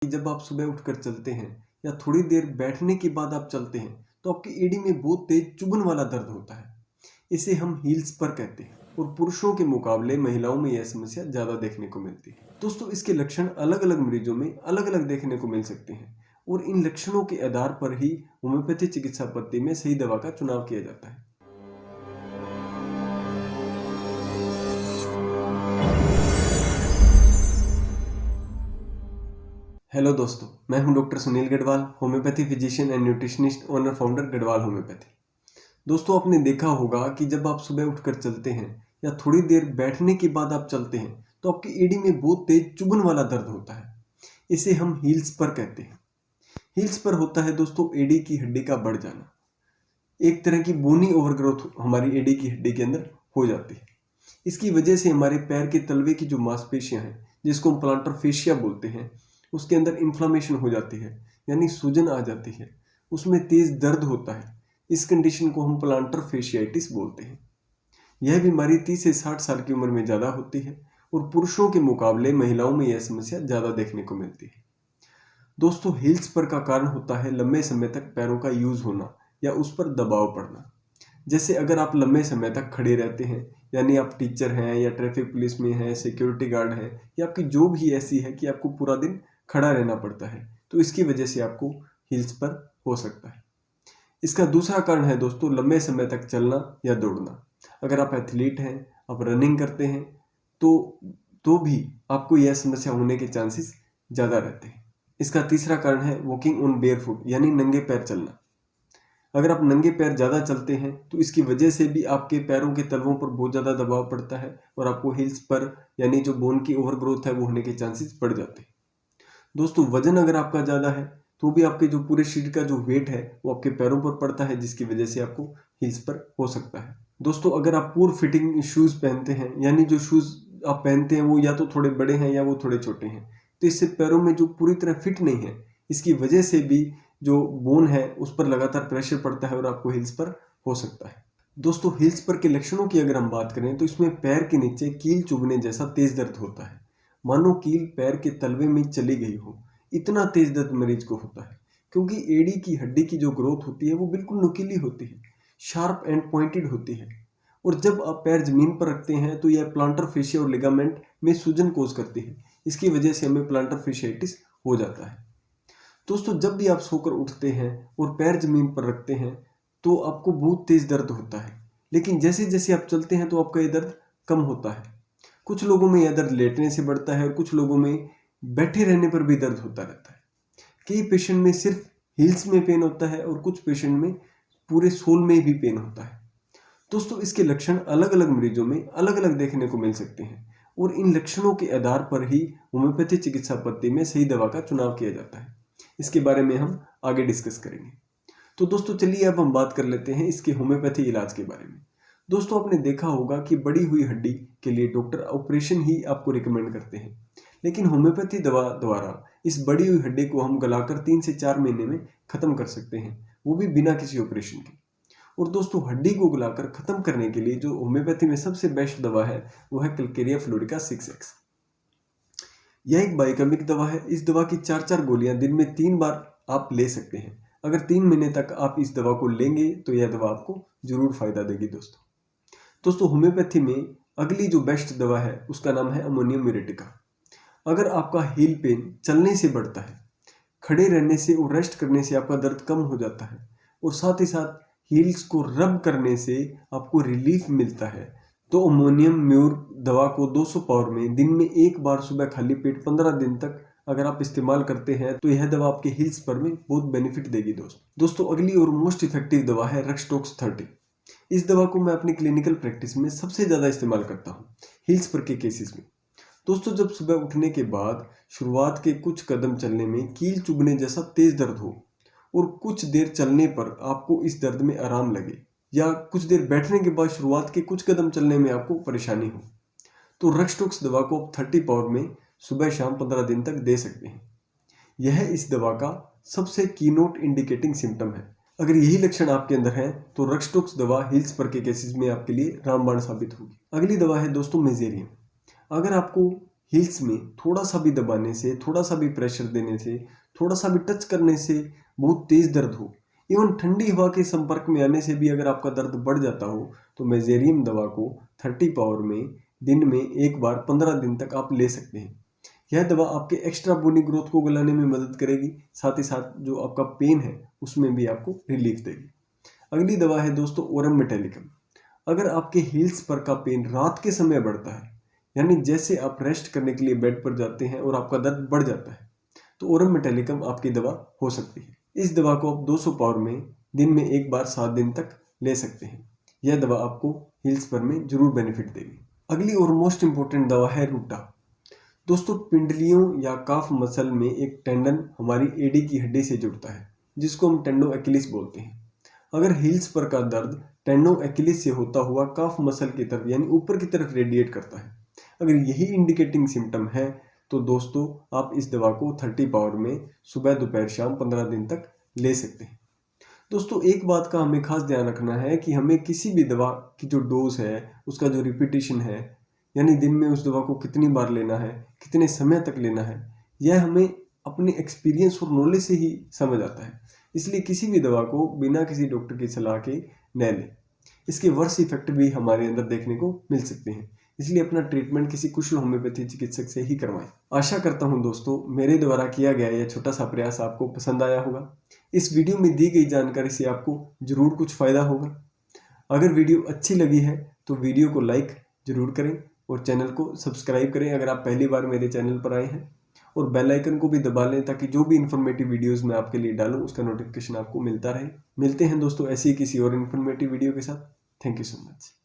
कि जब आप सुबह उठकर चलते हैं या थोड़ी देर बैठने के बाद आप चलते हैं तो आपकी एड़ी में बहुत तेज चुभन वाला दर्द होता है। इसे हम हील स्पर कहते हैं और पुरुषों के मुकाबले महिलाओं में यह समस्या ज़्यादा देखने को मिलती है। दोस्तों, इसके लक्षण अलग अलग मरीजों में अलग अलग देखने को मिल सकते हैं और इन लक्षणों के आधार पर ही होम्योपैथी चिकित्सा पद्धति में सही दवा का चुनाव किया जाता है। हेलो दोस्तों, मैं हूं doctor Sunil Garhwal, homeopathy physician and nutritionist, owner founder Garhwal homeopathy. दोस्तों, आपने देखा होगा कि जब आप सुबह उठकर चलते हैं या थोड़ी देर बैठने के बाद आप चलते हैं तो आपकी एड़ी में बहुत तेज चुभन वाला दर्द होता है। इसे हम हील स्पर कहते हैं। हील स्पर होता है दोस्तों एड़ी की हड्डी का बढ़ जाना। एक तरह की बोनी ओवरग्रोथ हमारी एड़ी की हड्डी के अंदर हो जाती है। इसकी वजह से हमारे पैर के तलवे की जो मांसपेशियां हैं, जिसको हम प्लांटर फेशिया बोलते हैं, उसके अंदर इन्फ्लामेशन हो जाती है, यानी सूजन आ जाती है, उसमें तेज दर्द होता है। इस कंडीशन को हम प्लांटर फेशियाइटिस बोलते हैं। यह बीमारी 30 से 60 साल की उम्र में ज़्यादा होती है और पुरुषों के मुकाबले महिलाओं में यह समस्या ज़्यादा देखने को मिलती है। दोस्तों, हील स्पर का कारण होता है लंबे समय तक पैरों का यूज होना या उस पर दबाव पड़ना। जैसे अगर आप लंबे समय तक खड़े रहते हैं, यानी आप टीचर हैं या ट्रैफिक पुलिस में हैं, सिक्योरिटी गार्ड हैं, या आपकी जॉब ही ऐसी है कि आपको पूरा दिन खड़ा रहना पड़ता है, तो इसकी वजह से आपको हील्स पर हो सकता है। इसका दूसरा कारण है दोस्तों लंबे समय तक चलना या दौड़ना। अगर आप एथलीट हैं, आप रनिंग करते हैं, तो भी आपको यह समस्या होने के चांसेस ज़्यादा रहते हैं। इसका तीसरा कारण है वॉकिंग ऑन बेयर फुट, यानी नंगे पैर चलना। अगर आप नंगे पैर ज़्यादा चलते हैं तो इसकी वजह से भी आपके पैरों के तलवों पर बहुत ज़्यादा दबाव पड़ता है और आपको हील्स पर यानी जो बोन की ओवरग्रोथ है वो होने के चांसेस बढ़ जाते हैं। दोस्तों, वजन अगर आपका ज़्यादा है तो भी आपके जो पूरे शरीर का जो वेट है वो आपके पैरों पर पड़ता है, जिसकी वजह से आपको हील्स पर हो सकता है। दोस्तों, अगर आप पूर फिटिंग शूज़ पहनते हैं, यानी जो शूज़ आप पहनते हैं वो या तो थोड़े बड़े हैं या वो थोड़े छोटे हैं, तो इससे पैरों में जो पूरी तरह फिट नहीं है, इसकी वजह से भी जो बोन है उस पर लगातार प्रेशर पड़ता है और आपको हील्स पर हो सकता है। दोस्तों, हील्स पर के लक्षणों की अगर हम बात करें तो इसमें पैर के नीचे कील चुभने जैसा तेज दर्द होता है, मानो कील पैर के तलवे में चली गई हो। इतना तेज दर्द मरीज को होता है क्योंकि एड़ी की हड्डी की जो ग्रोथ होती है वो बिल्कुल नुकीली होती है, शार्प एंड पॉइंटेड होती है, और जब आप पैर जमीन पर रखते हैं तो यह प्लांटर फेशिया और लिगामेंट में सूजन कोज करती है। इसकी वजह से हमें प्लांटर फेशियाइटिस हो जाता है। दोस्तों, जब भी आप सोकर उठते हैं और पैर जमीन पर रखते हैं तो आपको बहुत तेज दर्द होता है, लेकिन जैसे जैसे आप चलते हैं तो आपका ये दर्द कम होता है। कुछ लोगों में यह दर्द लेटने से बढ़ता है और कुछ लोगों में बैठे रहने पर भी दर्द होता रहता है। कई पेशेंट में सिर्फ हील्स में पेन होता है और कुछ पेशेंट में पूरे सोल में भी पेन होता है। दोस्तों, इसके लक्षण अलग अलग मरीजों में अलग अलग देखने को मिल सकते हैं और इन लक्षणों के आधार पर ही होम्योपैथी चिकित्सा पद्धति में सही दवा का चुनाव किया जाता है। इसके बारे में हम आगे डिस्कस करेंगे। तो दोस्तों, चलिए अब हम बात कर लेते हैं इसके होम्योपैथी इलाज के बारे में। दोस्तों, आपने देखा होगा कि बढ़ी हुई हड्डी के लिए डॉक्टर ऑपरेशन ही आपको रिकमेंड करते हैं, लेकिन होम्योपैथी दवा द्वारा इस बढ़ी हुई हड्डी को हम गलाकर 3 से 4 महीने में खत्म कर सकते हैं, वो भी बिना किसी ऑपरेशन के। और दोस्तों, हड्डी को गलाकर खत्म करने के लिए जो होम्योपैथी में सबसे बेस्ट दवा है वो है कैलकेरिया फ्लोरिका 6X। यह एक बायोकेमिक दवा है। इस दवा की 4-4 गोलियां दिन में 3 बार आप ले सकते हैं। अगर 3 महीने तक आप इस दवा को लेंगे तो यह दवा आपको जरूर फायदा देगी। दोस्तों, होम्योपैथी में अगली जो बेस्ट दवा है उसका नाम है अमोनियम म्यूरेटिका। अगर आपका हील पेन चलने से बढ़ता है, खड़े रहने से और रेस्ट करने से आपका दर्द कम हो जाता है और साथ ही साथ हील्स को रब करने से आपको रिलीफ मिलता है, तो अमोनियम म्यूर दवा को 200 पावर में दिन में 1 बार सुबह खाली पेट 15 दिन तक अगर आप इस्तेमाल करते हैं तो यह दवा आपके हील्स पर में बहुत बेनिफिट देगी। दोस्तों, अगली और मोस्ट इफेक्टिव दवा है रक्सटॉक्स 30। इस दवा को मैं अपनी क्लिनिकल प्रैक्टिस में सबसे ज़्यादा इस्तेमाल करता हूँ हील्स पर के केसेस में। दोस्तों, जब सुबह उठने के बाद शुरुआत के कुछ कदम चलने में कील चुभने जैसा तेज दर्द हो और कुछ देर चलने पर आपको इस दर्द में आराम लगे, या कुछ देर बैठने के बाद शुरुआत के कुछ कदम चलने में आपको परेशानी हो, तो रक्सटॉक्स दवा को आप 30 पावर में सुबह शाम 15 दिन तक दे सकते हैं। यह इस दवा का सबसे कीनोट इंडिकेटिंग सिम्टम है। अगर यही लक्षण आपके अंदर हैं तो रक्सटॉक्स दवा हील्स पर के केसेस में आपके लिए रामबाण साबित होगी। अगली दवा है दोस्तों मेजेरियम। अगर आपको हील्स में थोड़ा सा भी दबाने से, थोड़ा सा भी प्रेशर देने से, थोड़ा सा भी टच करने से बहुत तेज दर्द हो, इवन ठंडी हवा के संपर्क में आने से भी अगर आपका दर्द बढ़ जाता हो, तो मेजेरियम दवा को 30 पावर में दिन में एक बार 15 दिन तक आप ले सकते हैं। यह दवा आपके एक्स्ट्रा बोनी ग्रोथ को गलाने में मदद करेगी, साथ ही साथ जो आपका पेन है उसमें भी आपको रिलीफ देगी। अगली दवा है दोस्तों ओरम मेटालिकम। अगर आपके हील्स पर का पेन रात के समय बढ़ता है, यानी जैसे आप रेस्ट करने के लिए बेड पर जाते हैं और आपका दर्द बढ़ जाता है, तो ओरम मेटालिकम आपकी दवा हो सकती है। इस दवा को आप 200 पावर में दिन में एक बार 7 दिन तक ले सकते हैं। यह दवा आपको हील्स पर में जरूर बेनिफिट देगी। अगली और मोस्ट इंपॉर्टेंट दवा है रूटा। दोस्तों पिंडलियों या काफ मसल में एक टेंडन हमारी एडी की हड्डी से जुड़ता है, जिसको हम टेंडो एक्किलिस बोलते हैं। अगर हील्स पर का दर्द टेंडो एक्किलिस से होता हुआ काफ मसल की तरफ यानी ऊपर की तरफ रेडिएट करता है, अगर यही इंडिकेटिंग सिम्टम है, तो दोस्तों आप इस दवा को 30 पावर में सुबह दोपहर शाम 15 दिन तक ले सकते हैं। दोस्तों एक बात का हमें खास ध्यान रखना है कि हमें किसी भी दवा की जो डोज है, उसका जो रिपीटेशन है, यानी दिन में उस दवा को कितनी बार लेना है, कितने समय तक लेना है, यह हमें अपने एक्सपीरियंस और नॉलेज से ही समझ आता है। इसलिए किसी भी दवा को बिना किसी डॉक्टर की सलाह के न लें। इसके वर्स्ट इफेक्ट भी हमारे अंदर देखने को मिल सकते हैं, इसलिए अपना ट्रीटमेंट किसी कुशल होम्योपैथी चिकित्सक से ही करवाएं। आशा करता हूं दोस्तों मेरे द्वारा किया गया यह छोटा सा प्रयास आपको पसंद आया होगा। इस वीडियो में दी गई जानकारी से आपको जरूर कुछ फायदा होगा। अगर वीडियो अच्छी लगी है तो वीडियो को लाइक जरूर करें और चैनल को सब्सक्राइब करें अगर आप पहली बार मेरे चैनल पर आए हैं, और बेल आइकन को भी दबा लें ताकि जो भी इन्फॉर्मेटिव वीडियोस मैं आपके लिए डालूं उसका नोटिफिकेशन आपको मिलता रहे। मिलते हैं दोस्तों ऐसी किसी और इन्फॉर्मेटिव वीडियो के साथ। Thank you so much.